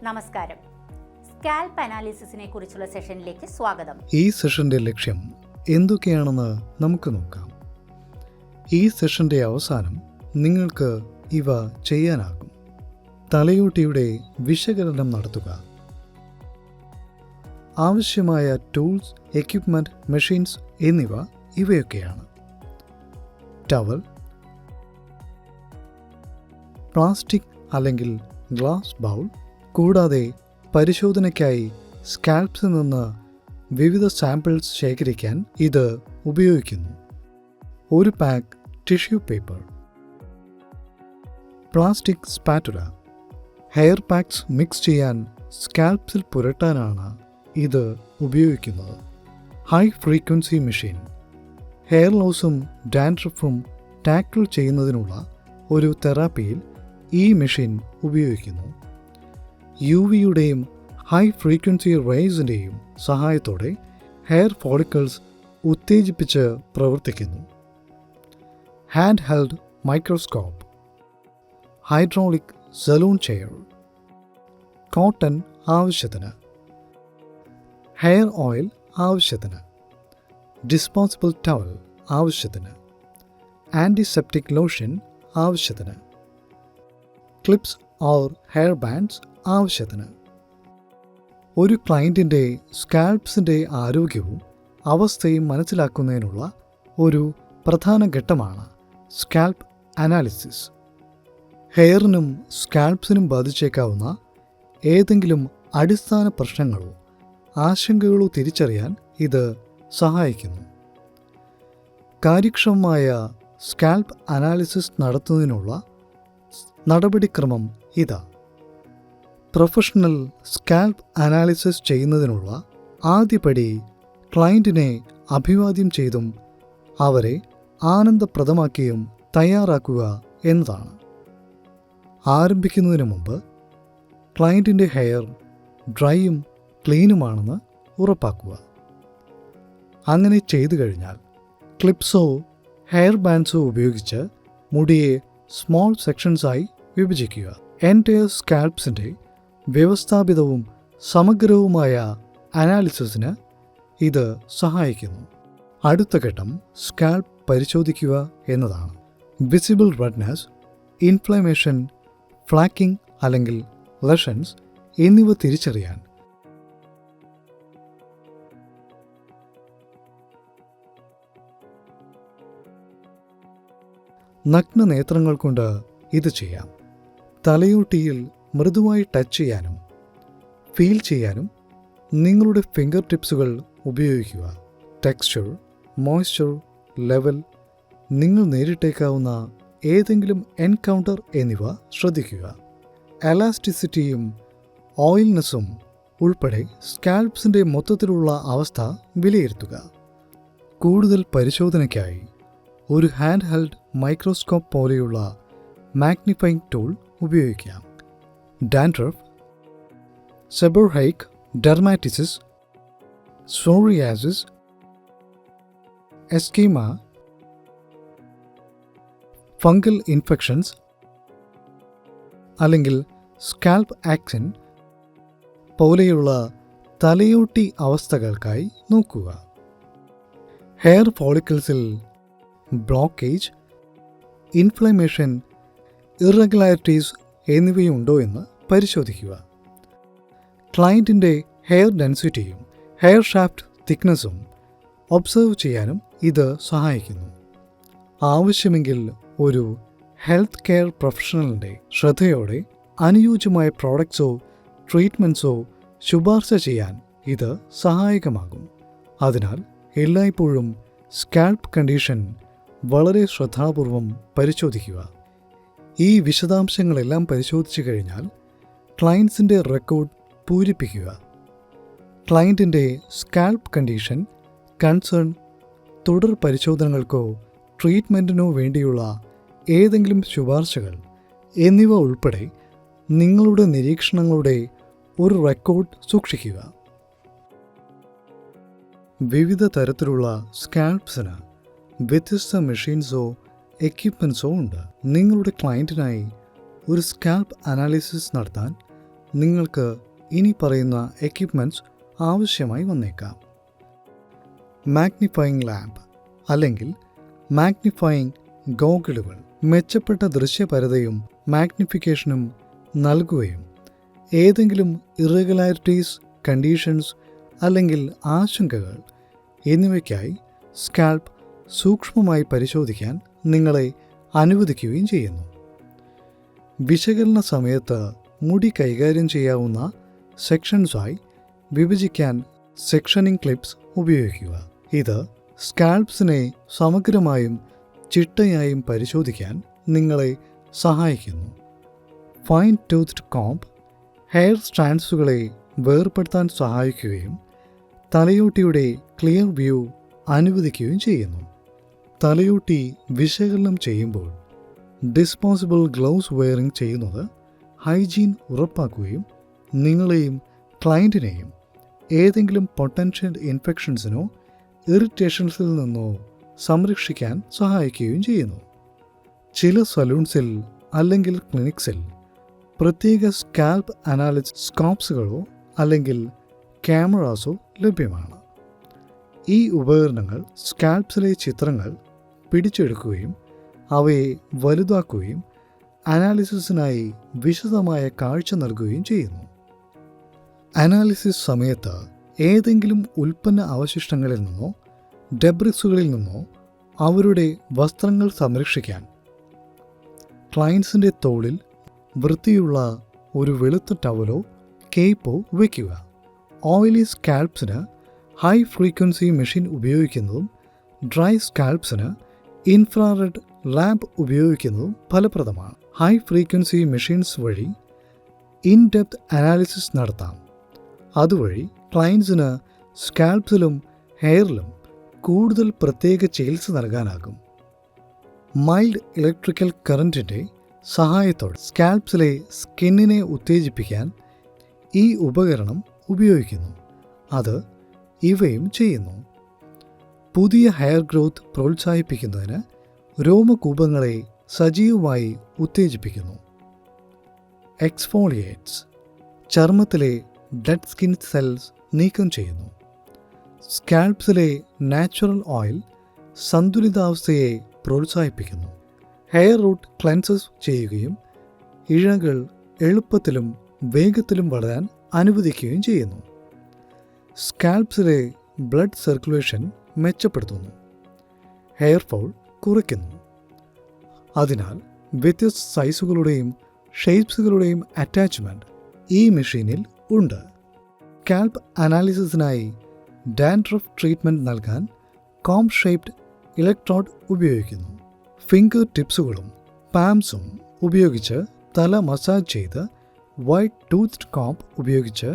നമസ്കാരം. സ്കാൽപ്പ് അനാലിസിസിനെ കുറിച്ചുള്ള സെഷനിലേക്ക് സ്വാഗതം. ഈ സെഷന്റെ ലക്ഷ്യം എന്തൊക്കെയാണെന്ന് നമുക്ക് നോക്കാം. ഈ സെഷന്റെ അവസാനം നിങ്ങൾക്ക് ഇവ ചെയ്യാനാകും. തലയോട്ടിയുടെ വിശകലനം നടത്തുക. ആവശ്യമായ ടൂൾസ്, എക്യുപ്മെന്റ്, മെഷീൻസ് എന്നിവ ഇവയൊക്കെയാണ്. ടവൽ, പ്ലാസ്റ്റിക് അല്ലെങ്കിൽ ഗ്ലാസ് ബൗൾ, കൂടാതെ പരിശോധനയ്ക്കായി സ്കാൽപ്സിൽ നിന്ന് വിവിധ സാമ്പിൾസ് ശേഖരിക്കാൻ ഇത് ഉപയോഗിക്കുന്നു. ഒരു pack tissue paper, plastic spatula, hair packs mix ചെയ്യാൻ സ്കാൽപ്സിൽ പുരട്ടാനാണ് ഇത് ഉപയോഗിക്കുന്നത്. ഹൈ ഫ്രീക്വൻസി മെഷീൻ, ഹെയർ ലോസും ഡാൻഡ്രഫും ടാക്കിൾ ചെയ്യുന്നതിനുള്ള ഒരു തെറാപ്പിയിൽ ഈ മെഷീൻ ഉപയോഗിക്കുന്നു. യുവിയുടെയും ഹൈ ഫ്രീക്വൻസി റേസിൻ്റെയും സഹായത്തോടെ ഹെയർ ഫോളിക്കിൾസ് ഉത്തേജിപ്പിച്ച് പ്രവർത്തിക്കുന്നു. Hand held microscope, hydraulic salon chair, cotton ആവശ്യത്തിന്, ഹെയർ ഓയിൽ ആവശ്യത്തിന്, ഡിസ്പോസിബിൾ ടവൽ ആവശ്യത്തിന്, ആൻറ്റിസെപ്റ്റിക് ലോഷൻ ആവശ്യത്തിന്, ക്ലിപ്സ് ഓർ ഹെയർ ബാൻഡ്സ് ആവശ്യത്തിന്. ഒരു ക്ലയൻറ്റിൻ്റെ സ്കാൽപ്സിൻ്റെ ആരോഗ്യവും അവസ്ഥയും മനസ്സിലാക്കുന്നതിനുള്ള ഒരു പ്രധാന ഘട്ടമാണ് സ്കാൽപ്പ് അനാലിസിസ്. ഹെയറിനും സ്കാൽപ്സിനും ബാധിച്ചേക്കാവുന്ന ഏതെങ്കിലും അടിസ്ഥാന പ്രശ്നങ്ങളോ ആശങ്കകളോ തിരിച്ചറിയാൻ ഇത് സഹായിക്കുന്നു. കാര്യക്ഷമമായ സ്കാൽപ്പ് അനാലിസിസ് നടത്തുന്നതിനുള്ള നടപടിക്രമം ഇതാ. പ്രൊഫഷണൽ സ്കാൽപ്പ് അനാലിസിസ് ചെയ്യുന്നതിനുള്ള ആദ്യപടി ക്ലയൻറ്റിനെ അഭിവാദ്യം ചെയ്തും അവരെ ആനന്ദപ്രദമാക്കിയും തയ്യാറാക്കുക എന്നതാണ്. ആരംഭിക്കുന്നതിന് മുമ്പ് ക്ലയൻറ്റിൻ്റെ ഹെയർ ഡ്രൈയും ക്ലീനുമാണെന്ന് ഉറപ്പാക്കുക. അങ്ങനെ ചെയ്തു കഴിഞ്ഞാൽ ക്ലിപ്സോ ഹെയർ ബാൻഡ്സോ ഉപയോഗിച്ച് മുടിയെ സ്മോൾ സെക്ഷൻസായി വിഭജിക്കുക. എൻറ്റയർ സ്കാൽപ്സിൻ്റെ വ്യവസ്ഥാപിതവും സമഗ്രവുമായ അനാലിസിസിന് ഇത് സഹായിക്കുന്നു. അടുത്ത ഘട്ടം സ്കാൽപ്പ് പരിശോധിക്കുക എന്നതാണ്. വിസിബിൾ റെഡ്നെസ്, ഇൻഫ്ലമേഷൻ, ഫ്ലാക്കിംഗ് അല്ലെങ്കിൽ ലെഷൻസ് എന്നിവ തിരിച്ചറിയാൻ നഗ്ന നേത്രങ്ങൾ കൊണ്ട് ഇത് ചെയ്യാം. തലയോട്ടിയിൽ മൃദുവായി ടച്ച് ചെയ്യാനും ഫീൽ ചെയ്യാനും നിങ്ങളുടെ ഫിംഗർ ടിപ്സുകൾ ഉപയോഗിക്കുക. ടെക്സ്ചർ, മോയ്സ്ചർ, ലെവൽ, നിങ്ങൾ നേരിട്ടേക്കാവുന്ന ഏതെങ്കിലും എൻകൗണ്ടർ എന്നിവ ശ്രദ്ധിക്കുക. എലാസ്റ്റിസിറ്റിയും ഓയിൽനെസ്സും ഉൾപ്പെടെ സ്കാൽപ്സിൻ്റെ മൊത്തത്തിലുള്ള അവസ്ഥ വിലയിരുത്തുക. കൂടുതൽ പരിശോധനയ്ക്കായി ഒരു ഹാൻഡ് ഹെൽഡ് മൈക്രോസ്കോപ്പ് പോലെയുള്ള മാഗ്നിഫൈയിങ് ടൂൾ ഉപയോഗിക്കാം. ഡാൻഡ്രഫ്, സെബോർഹൈക് ഡെർമാറ്റിസിസ്, സോറിയാസിസ്, എസ്കീമ, ഫംഗൽ ഇൻഫെക്ഷൻസ് അല്ലെങ്കിൽ സ്കാൽപ്പ് ആക്സിൻ പോലെയുള്ള തലയോട്ടി അവസ്ഥകൾക്കായി നോക്കുക. ഹെയർ ഫോളിക്കിൾസിൽ ബ്ലോക്കേജ്, ഇൻഫ്ലമേഷൻ, ഇറഗുലാരിറ്റീസ് എന്നിവയുണ്ടോ എന്ന് പരിശോധിക്കുക. ക്ലയൻറ്റിൻ്റെ ഹെയർ ഡെൻസിറ്റിയും ഹെയർ ഷാഫ്റ്റ് തിക്നെസ്സും ഒബ്സർവ് ചെയ്യാനും ഇത് സഹായിക്കുന്നു. ആവശ്യമെങ്കിൽ ഒരു ഹെൽത്ത് കെയർ പ്രൊഫഷണലിൻ്റെ ശ്രദ്ധയോടെ അനുയോജ്യമായ പ്രോഡക്ട്സോ ട്രീറ്റ്മെൻറ്റ്സോ ശുപാർശ ചെയ്യാൻ ഇത് സഹായകമാകും. അതിനാൽ എല്ലായ്പ്പോഴും സ്കാൽപ്പ് കണ്ടീഷൻ വളരെ ശ്രദ്ധാപൂർവം പരിശോധിക്കുക. ഈ വിശദാംശങ്ങളെല്ലാം പരിശോധിച്ചു കഴിഞ്ഞാൽ ക്ലയൻസിൻ്റെ റെക്കോർഡ് പൂരിപ്പിക്കുക. ക്ലയൻറ്റിൻ്റെ സ്കാൽപ്പ് കണ്ടീഷൻ, കൺസേൺ, തുടർ പരിശോധനകൾക്കോ ട്രീറ്റ്മെൻറ്റിനോ വേണ്ടിയുള്ള ഏതെങ്കിലും ശുപാർശകൾ എന്നിവ ഉൾപ്പെടെ നിങ്ങളുടെ നിരീക്ഷണങ്ങളുടെ ഒരു റെക്കോർഡ് സൂക്ഷിക്കുക. വിവിധ തരത്തിലുള്ള സ്കാൽപ്സിന് വ്യത്യസ്ത മെഷീൻസോ എക്യുപ്മെൻറ്റ്സോ ഉണ്ട്. നിങ്ങളുടെ ക്ലയൻറ്റിനായി ഒരു സ്കാൽപ്പ് അനാലിസിസ് നടത്താൻ നിങ്ങൾക്ക് ഇനി പറയുന്ന എക്യുപ്മെൻറ്റ്സ് ആവശ്യമായി വന്നേക്കാം. മാഗ്നിഫയിങ് ലാമ്പ് അല്ലെങ്കിൽ മാഗ്നിഫയിങ് ഗോഗിളുകൾ മെച്ചപ്പെട്ട ദൃശ്യപരതയും മാഗ്നിഫിക്കേഷനും നൽകുകയും ഏതെങ്കിലും ഇറഗുലാരിറ്റീസ്, കണ്ടീഷൻസ് അല്ലെങ്കിൽ ആശങ്കകൾ എന്നിവയ്ക്കായി സ്കാൽപ്പ് സൂക്ഷ്മമായി പരിശോധിക്കാൻ നിങ്ങളെ അനുവദിക്കുകയും ചെയ്യുന്നു. വിശകലന സമയത്ത് മുടി കൈകാര്യം ചെയ്യാവുന്ന സെക്ഷൻസായി വിഭജിക്കാൻ സെക്ഷനിങ് ക്ലിപ്സ് ഉപയോഗിക്കുക. ഇത് സ്കാൽപ്സിനെ സമഗ്രമായും ചിട്ടയായും പരിശോധിക്കാൻ നിങ്ങളെ സഹായിക്കുന്നു. ഫൈൻ ടൂത്ത്ഡ് കോംബ് ഹെയർ സ്ട്രാൻഡ്സുകളെ വേർപെടുത്താൻ സഹായിക്കുകയും തലയോട്ടിയുടെ ക്ലിയർ വ്യൂ അനുവദിക്കുകയും ചെയ്യുന്നു. തലയോട്ടി വിശകലനം ചെയ്യുമ്പോൾ ഡിസ്പോസിബിൾ ഗ്ലൗസ് വെയറിംഗ് ചെയ്യുന്നത് ഹൈജീൻ ഉറപ്പാക്കുകയും നിങ്ങളെയും ക്ലയൻറ്റിനെയും ഏതെങ്കിലും പൊട്ടൻഷ്യൽ ഇൻഫെക്ഷൻസിനോ ഇറിറ്റേഷൻസിൽ നിന്നോ സംരക്ഷിക്കാൻ സഹായിക്കുകയും ചെയ്യുന്നു. ചില സലൂൺസിൽ അല്ലെങ്കിൽ ക്ലിനിക്സിൽ പ്രത്യേക സ്കാൽപ്പ് അനാലിസിസ് സ്കോപ്സുകളോ അല്ലെങ്കിൽ ക്യാമറാസോ ലഭ്യമാണ്. ഈ ഉപകരണങ്ങൾ സ്കാൽപ്സിലെ ചിത്രങ്ങൾ പിടിച്ചെടുക്കുകയും അവയെ വലുതാക്കുകയും അനാലിസിസിനായി വിശദമായ കാഴ്ച നൽകുകയും ചെയ്യുന്നു. അനാലിസിസ് സമയത്ത് ഏതെങ്കിലും ഉൽപ്പന്ന അവശിഷ്ടങ്ങളിൽ നിന്നോ ഡെബ്രിസുകളിൽ നിന്നോ അവരുടെ വസ്ത്രങ്ങൾ സംരക്ഷിക്കാൻ ക്ലയൻസിൻ്റെ തോളിൽ വൃത്തിയുള്ള ഒരു വെളുത്ത ടവലോ കേപ്പോ വയ്ക്കുക. ഓയിലി സ്കാൽപ്സിന് ഹൈ ഫ്രീക്വൻസി മെഷീൻ ഉപയോഗിക്കുന്നതും ഡ്രൈ സ്കാൽപ്സിന് ഇൻഫ്രാറെഡ് ലാമ്പ് ഉപയോഗിക്കുന്നതും ഫലപ്രദമാണ്. ഹൈ ഫ്രീക്വൻസി മെഷീൻസ് വഴി ഇൻ ഡെപ്ത് അനാലിസിസ് നടത്താം. അതുവഴി ക്ലയൻസിന് സ്കാൽപ്സിലും ഹെയറിലും കൂടുതൽ പ്രത്യേക ചികിത്സ നൽകാനാകും. മൈൽഡ് ഇലക്ട്രിക്കൽ കറൻറ്റിൻ്റെ സഹായത്തോടെ സ്കാൽപ്സിലെ സ്കിന്നിനെ ഉത്തേജിപ്പിക്കാൻ ഈ ഉപകരണം ഉപയോഗിക്കുന്നു. അത് ഇവയും ചെയ്യുന്നു. പുതിയ ഹെയർ ഗ്രോത്ത് പ്രോത്സാഹിപ്പിക്കുന്നതിന് രോമകൂപങ്ങളെ സജീവമായി ഉത്തേജിപ്പിക്കുന്നു. എക്സ്ഫോളിയേറ്റ്സ് ചർമ്മത്തിലെ ഡെഡ് സ്കിൻ സെൽസ് നീക്കം ചെയ്യുന്നു. സ്കാൽപ്സിലെ നാച്ചുറൽ ഓയിൽ സന്തുലിതാവസ്ഥയെ പ്രോത്സാഹിപ്പിക്കുന്നു. ഹെയർ റൂട്ട് ക്ലെൻസസ് ചെയ്യുകയും ഇഴകൾ എളുപ്പത്തിലും വേഗത്തിലും വളരാൻ അനുവദിക്കുകയും ചെയ്യുന്നു. സ്കാൽപ്സിലെ ബ്ലഡ് സർക്കുലേഷൻ മെച്ചപ്പെടുത്തുന്നു. ഹെയർ ഫോൾ കുറയ്ക്കുന്നു. അതിനാൽ വ്യത്യസ്ത സൈസുകളുടെയും ഷേപ്സുകളുടെയും അറ്റാച്ച്മെൻറ്റ് ഈ മെഷീനിൽ ഉണ്ട്. സ്കാൽപ്പ് അനാലിസിസിനായി ഡാൻഡ്രഫ് ട്രീറ്റ്മെൻറ്റ് നൽകാൻ കോം ഷേപ്ഡ് ഇലക്ട്രോഡ് ഉപയോഗിക്കുന്നു. ഫിംഗർ ടിപ്സുകളും പാംസും ഉപയോഗിച്ച് തല മസാജ് ചെയ്ത് വൈറ്റ് ടൂത്ത്ഡ് കോംബ് ഉപയോഗിച്ച്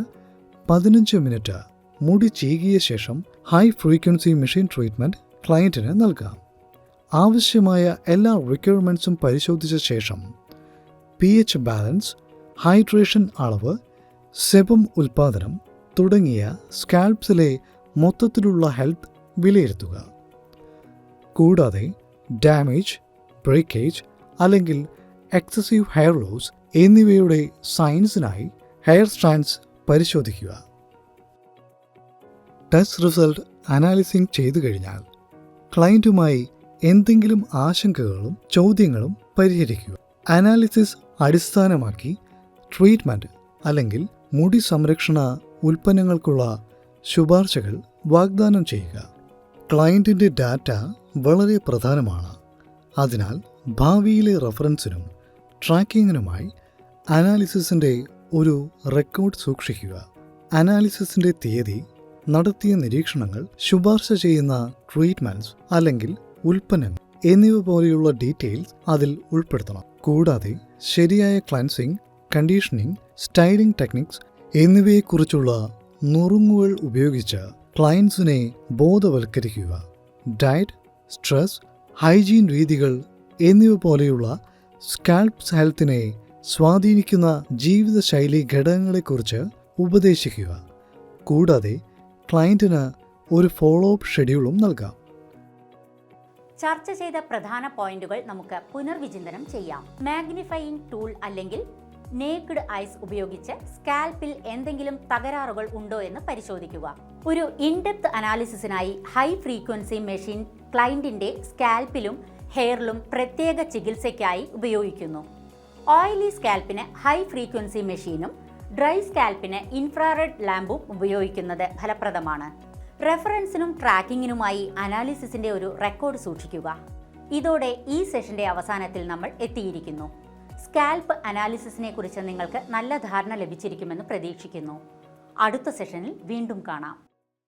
15 മിനിറ്റ് മുടി ചീകിയ ശേഷം ഹൈ ഫ്രീക്വൻസി മെഷീൻ ട്രീറ്റ്മെൻറ്റ് ക്ലയൻറ്റിന് നൽകാം. ആവശ്യമായ എല്ലാ റിക്വയർമെൻറ്റ്സും പരിശോധിച്ച ശേഷം pH ബാലൻസ്, ഹൈഡ്രേഷൻ അളവ്, സെബം ഉൽപ്പാദനം തുടങ്ങിയ സ്കാൽപ്സിലെ മൊത്തത്തിലുള്ള ഹെൽത്ത് വിലയിരുത്തുക. കൂടാതെ ഡാമേജ്, ബ്രേക്കേജ് അല്ലെങ്കിൽ എക്സസീവ് ഹെയർ ലോസ് എന്നിവയുടെ സൈൻസിനായി ഹെയർ സ്ട്രാൻഡ്സ് പരിശോധിക്കുക. ടെസ്റ്റ് റിസൾട്ട് അനാലിസിംഗ് ചെയ്തു കഴിഞ്ഞാൽ ക്ലയൻറ്റുമായി എന്തെങ്കിലും ആശങ്കകളും ചോദ്യങ്ങളും പരിഹരിക്കുക. അനാലിസിസ് അടിസ്ഥാനമാക്കി ട്രീറ്റ്മെൻറ്റ് അല്ലെങ്കിൽ മുടി സംരക്ഷണ ഉൽപ്പന്നങ്ങൾക്കുള്ള ശുപാർശകൾ വാഗ്ദാനം ചെയ്യുക. ക്ലയൻറ്റിൻ്റെ ഡാറ്റ വളരെ പ്രധാനമാണ്. അതിനാൽ ഭാവിയിലെ റഫറൻസിനും ട്രാക്കിങ്ങിനുമായി അനാലിസിസിൻ്റെ ഒരു റെക്കോർഡ് സൂക്ഷിക്കുക. അനാലിസിസിൻ്റെ തീയതി, നടത്തിയ നിരീക്ഷണങ്ങൾ, ശുപാർശ ചെയ്യുന്ന ട്രീറ്റ്മെൻറ്റ്സ് അല്ലെങ്കിൽ ഉൽപ്പന്നങ്ങൾ എന്നിവ പോലെയുള്ള ഡീറ്റെയിൽസ് അതിൽ ഉൾപ്പെടുത്തണം. കൂടാതെ ശരിയായ ക്ലൻസിംഗ്, കണ്ടീഷനിങ്, സ്റ്റൈലിംഗ് ടെക്നിക്സ് എന്നിവയെക്കുറിച്ചുള്ള നുറുങ്ങുകൾ ഉപയോഗിച്ച് ക്ലയൻസിനെ ബോധവൽക്കരിക്കുക. ഡയറ്റ്, സ്ട്രെസ്, ഹൈജീൻ രീതികൾ എന്നിവ പോലെയുള്ള സ്കാൽപ്സ് ഹെൽത്തിനെ സ്വാധീനിക്കുന്ന ജീവിതശൈലി ഘടകങ്ങളെക്കുറിച്ച് ഉപദേശിക്കുക. കൂടാതെ ക്ലയൻറ്റിന് ഒരു ഫോളോ അപ്പ് ഷെഡ്യൂളും നൽകാം. ചർച്ച ചെയ്ത പ്രധാന പോയിന്റുകൾ നമുക്ക് പുനർവിചിന്തനം ചെയ്യാം. മാഗ്നിഫയിങ് ടൂൾ അല്ലെങ്കിൽ നേക്ഡ് ഐസ് ഉപയോഗിച്ച് സ്കാൽപ്പിൽ എന്തെങ്കിലും തകരാറുകൾ ഉണ്ടോ എന്ന് പരിശോധിക്കുക. ഒരു ഇൻഡെപ്ത് അനാലിസിസിനായി ഹൈ ഫ്രീക്വൻസി മെഷീൻ ക്ലയന്റിന്റെ സ്കാൽപ്പിലും ഹെയറിലും പ്രത്യേക ചികിത്സയ്ക്കായി ഉപയോഗിക്കുന്നു. ഓയിലി സ്കാൽപ്പിന് ഹൈ ഫ്രീക്വൻസി മെഷീനും ഡ്രൈ സ്കാൽപ്പിന് ഇൻഫ്രാറെഡ് ലാമ്പും ഉപയോഗിക്കുന്നത് ഫലപ്രദമാണ്. റെഫറൻസിനും ട്രാക്കിങ്ങിനുമായി അനാലിസിസിന്റെ ഒരു റെക്കോർഡ് സൂക്ഷിക്കുക. ഇതോടെ ഈ സെഷന്റെ അവസാനത്തിൽ നമ്മൾ എത്തിയിരിക്കുന്നു. സ്കാൽപ്പ് അനാലിസിസിനെ കുറിച്ച് നിങ്ങൾക്ക് നല്ല ധാരണ ലഭിച്ചിരിക്കുമെന്ന് പ്രതീക്ഷിക്കുന്നു. അടുത്ത സെഷനിൽ വീണ്ടും കാണാം.